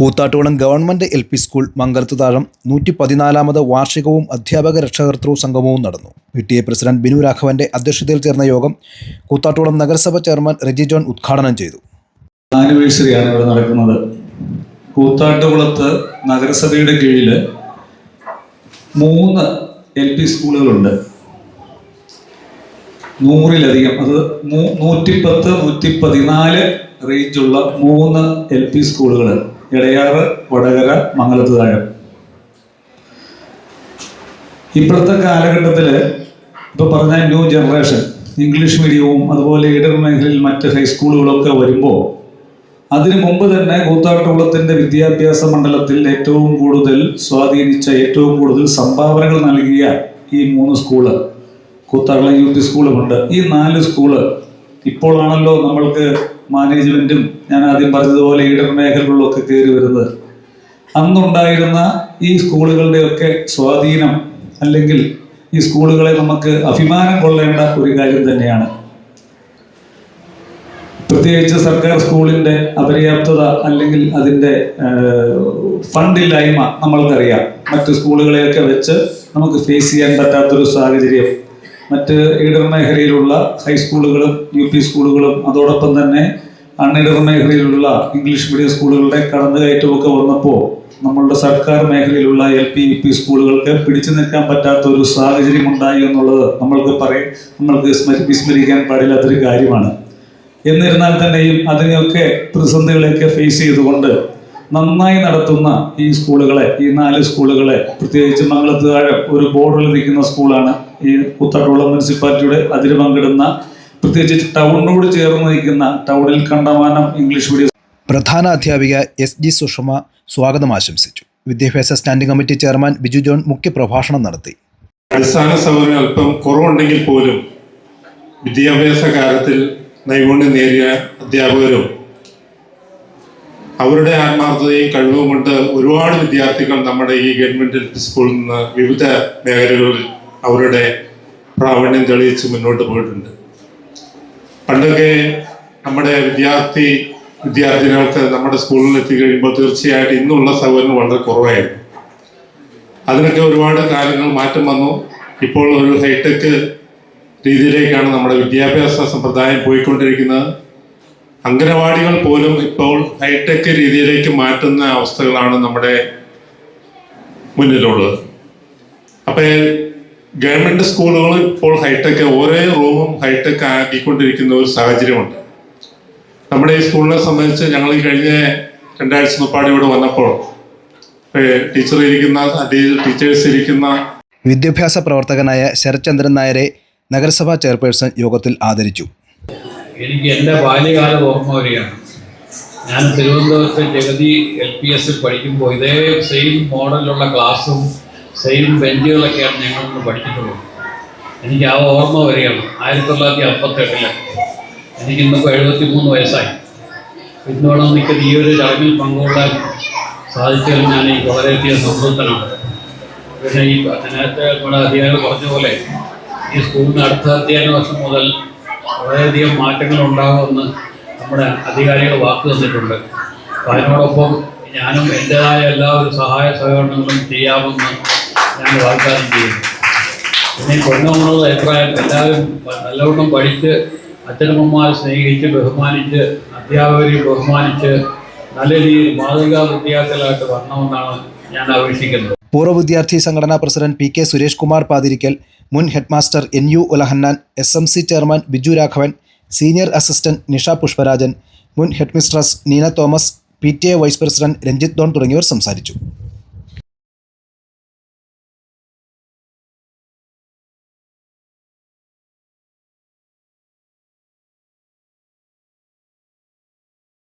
Koothattukulam government LP school മംഗലത്തുതാഴം 114ാമത് വാർഷികവും അധ്യാപക രക്ഷാകർതൃ സംഗമവും നടന്നു. PTA പ്രസിഡന്റ് ബിനു രാഘവന്റെ അധ്യക്ഷതയിൽ ചേർന്ന യോഗം കൂത്താട്ടുകുളം നഗരസഭ ചെയർമാൻ റെജി ജോൺ ഉദ്ഘാടനം ചെയ്തു. ആനിവേഴ്സറിയാണ് ഇവിടെ നടക്കുന്നത്. കൂത്താട്ടുകുളത്ത് നഗരസഭയുടെ കീഴിൽ 3 LP സ്കൂളുകളുണ്ട്. 100-ലധികം, അത് 110, 114 റേഞ്ചുള്ള 3 LP സ്കൂളുകൾ എടയാറ്, വടകര, മംഗലത്തുതാഴം. ഇപ്പോഴത്തെ കാലഘട്ടത്തിൽ ഇപ്പോൾ പറഞ്ഞ ന്യൂ ജനറേഷൻ ഇംഗ്ലീഷ് മീഡിയവും അതുപോലെ ഈഡർ മേഖലയിൽ മറ്റ് ഹൈസ്കൂളുകളൊക്കെ വരുമ്പോൾ അതിനു മുമ്പ് തന്നെ കൂത്താട്ടുകുളത്തിൻ്റെ വിദ്യാഭ്യാസ മണ്ഡലത്തിൽ ഏറ്റവും കൂടുതൽ സ്വാധീനിച്ച, ഏറ്റവും കൂടുതൽ സംഭാവനകൾ നൽകിയ ഈ 3 സ്കൂള്, കൂത്താട്ടുകുളം UP സ്കൂളുമുണ്ട്. ഈ 4 സ്കൂള് ഇപ്പോഴാണല്ലോ നമ്മൾക്ക് മാനേജ്മെൻറ്റും ഞാൻ ആദ്യം പറഞ്ഞതുപോലെ ഈഡർ മേഖലകളിലൊക്കെ കയറി വരുന്നത്. അന്നുണ്ടായിരുന്ന ഈ സ്കൂളുകളുടെയൊക്കെ സ്വാധീനം, അല്ലെങ്കിൽ ഈ സ്കൂളുകളെ നമുക്ക് അഭിമാനം കൊള്ളേണ്ട ഒരു കാര്യം തന്നെയാണ്. പ്രത്യേകിച്ച് സർക്കാർ സ്കൂളിൻ്റെ അപര്യാപ്തത അല്ലെങ്കിൽ അതിൻ്റെ ഫണ്ടില്ലായ്മ നമ്മൾക്കറിയാം. മറ്റ് സ്കൂളുകളെയൊക്കെ വെച്ച് നമുക്ക് ഫേസ് ചെയ്യാൻ പറ്റാത്തൊരു സാഹചര്യം മറ്റ് ഈഡർ മേഖലയിലുള്ള ഹൈസ്കൂളുകളും UP സ്കൂളുകളും അതോടൊപ്പം തന്നെ അൺഈഡർ മേഖലയിലുള്ള ഇംഗ്ലീഷ് മീഡിയം സ്കൂളുകളുടെ കടന്നുകയറ്റമൊക്കെ വന്നപ്പോൾ നമ്മളുടെ സർക്കാർ മേഖലയിലുള്ള LP UP സ്കൂളുകൾക്ക് പിടിച്ചു നിൽക്കാൻ പറ്റാത്ത ഒരു സാഹചര്യം ഉണ്ടായി എന്നുള്ളത് നമ്മൾക്ക് വിസ്മരിക്കാൻ പാടില്ലാത്തൊരു കാര്യമാണ്. എന്നിരുന്നാൽ തന്നെയും അതിനെയൊക്കെ പ്രതിസന്ധികളെയൊക്കെ ഫേസ് ചെയ്തുകൊണ്ട് നന്നായി നടത്തുന്ന ഈ സ്കൂളുകളെ, ഈ 4 സ്കൂളുകളെ, പ്രത്യേകിച്ച് മംഗലത്തുതാഴം ഒരു ബോർഡറിൽ നിൽക്കുന്ന സ്കൂളാണ്. ഈ കൂത്താട്ടുകുളം മുനിസിപ്പാലിറ്റിയുടെ അതിര് പങ്കിടുന്ന, പ്രത്യേകിച്ച് ടൗണിനോട് ചേർന്ന് നിൽക്കുന്ന ടൗണിൽ കണ്ടമാനം ഇംഗ്ലീഷ് മീഡിയം. പ്രധാന അധ്യാപിക SG സുഷമ സ്വാഗതം ആശംസിച്ചു. വിദ്യാഭ്യാസ standing committee chairman Biju John മുഖ്യപ്രഭാഷണം നടത്തി. അടിസ്ഥാന സൗകര്യം അല്പം കുറവുണ്ടെങ്കിൽ പോലും വിദ്യാഭ്യാസ കാര്യത്തിൽ നൈപുണ്യം നേടിയ അധ്യാപകരും അവരുടെ ആത്മാർത്ഥതയും കഴിവും കൊണ്ട് ഒരുപാട് വിദ്യാർത്ഥികൾ നമ്മുടെ ഈ ഗവൺമെൻറ് LP സ്കൂളിൽ നിന്ന് വിവിധ മേഖലകളിൽ അവരുടെ പ്രാവീണ്യം തെളിയിച്ച് മുന്നോട്ട് പോയിട്ടുണ്ട്. പണ്ടൊക്കെ നമ്മുടെ വിദ്യാർത്ഥിനികൾക്ക് നമ്മുടെ സ്കൂളിൽ എത്തിക്കഴിയുമ്പോൾ തീർച്ചയായിട്ടും ഇന്നുള്ള സൗകര്യങ്ങൾ വളരെ കുറവായിരുന്നു. അതിനൊക്കെ ഒരുപാട് കാര്യങ്ങൾ മാറ്റം വന്നു. ഇപ്പോൾ ഒരു ഹൈടെക് രീതിയിലേക്കാണ് നമ്മുടെ വിദ്യാഭ്യാസ സമ്പ്രദായം പോയിക്കൊണ്ടിരിക്കുന്നത്. അംഗനവാടികൾ പോലും ഇപ്പോൾ ഹൈടെക് രീതിയിലേക്ക് മാറ്റുന്ന അവസ്ഥകളാണ് നമ്മുടെ മുന്നിലുള്ളത്. അപ്പോൾ ഗവൺമെൻറ് സ്കൂളുകൾ ഇപ്പോൾ ഹൈടെക്, ഓരോ റൂമും ഹൈടെക് ആക്കിക്കൊണ്ടിരിക്കുന്ന ഒരു സാഹചര്യമുണ്ട്. നമ്മുടെ ഈ സ്കൂളിനെ സംബന്ധിച്ച് ഞങ്ങൾ ഈ കഴിഞ്ഞ 2 ആഴ്ച മുമ്പാട് ഇവിടെ വന്നപ്പോൾ ടീച്ചേഴ്സ് ഇരിക്കുന്ന വിദ്യാഭ്യാസ പ്രവർത്തകനായ ശരത്ചന്ദ്രൻ നായരെ നഗരസഭാ ചെയർപേഴ്സൺ യോഗത്തിൽ ആദരിച്ചു. എനിക്ക് എൻ്റെ ബാല്യകാല ഓർമ്മ വരികയാണ്. ഞാൻ തിരുവനന്തപുരത്ത് ജഗതി LPS പഠിക്കുമ്പോൾ ഇതേ സെയിം മോഡലുള്ള ക്ലാസ്സും സെയിം ബെഞ്ചുകളൊക്കെയാണ് ഞങ്ങളൊന്ന് പഠിച്ചിട്ടുള്ളത്. എനിക്ക് ആ ഓർമ്മ വരികയാണ്. 1958 എനിക്കിന്നിപ്പോൾ 73 വയസ്സായി. ഇന്നോളം നിൽക്കുന്ന ഈ ഒരു ചടങ്ങിൽ പങ്കുകൊള്ളാൻ സാധിച്ചാലും ഞാൻ ഈ വളരെയധികം സംതൃപ്തനാണ്. പിന്നെ ഈ നേരത്തെ നമ്മുടെ അധികാരികൾ പറഞ്ഞ പോലെ ഈ സ്കൂളിന് അടുത്ത അധ്യയന വർഷം മുതൽ വളരെയധികം മാറ്റങ്ങൾ ഉണ്ടാകുമെന്ന് നമ്മുടെ അധികാരികൾ വാക്ക് തന്നിട്ടുണ്ട്. അപ്പോൾ അതിനോടൊപ്പം ഞാനും എൻ്റേതായ എല്ലാ ഒരു സഹായ സഹകരണങ്ങളും ചെയ്യാമെന്ന് ഞാൻ വാഗ്ദാനം ചെയ്യുന്നു. പിന്നെ കൊണ്ടുപോകുന്നത് അഭിപ്രായം എല്ലാവരും നല്ലവണ്ണം പഠിച്ച് അച്ഛനമ്മമാരെ സ്നേഹിച്ച് ബഹുമാനിച്ച് അധ്യാപകരെ ബഹുമാനിച്ച് നല്ല രീതിയിൽ മാതൃകാ വിദ്യാർത്ഥികളായിട്ട് വരണമെന്നാണ് ഞാൻ അപേക്ഷിക്കുന്നത്. പൂർവ്വ വിദ്യാർത്ഥി സംഘടനാ പ്രസിഡന്റ് PK സുരേഷ് കുമാർ പാതിരിക്കൽ, മുൻ headmaster NU Ulahannan, SMC chairman Biju Raghavan, senior assistant Nisha Pushparajan, മുൻ headmistress Neena Thomas, PTA vice president Ranjith Don തുടങ്ങിയവർ സംസാരിച്ചു.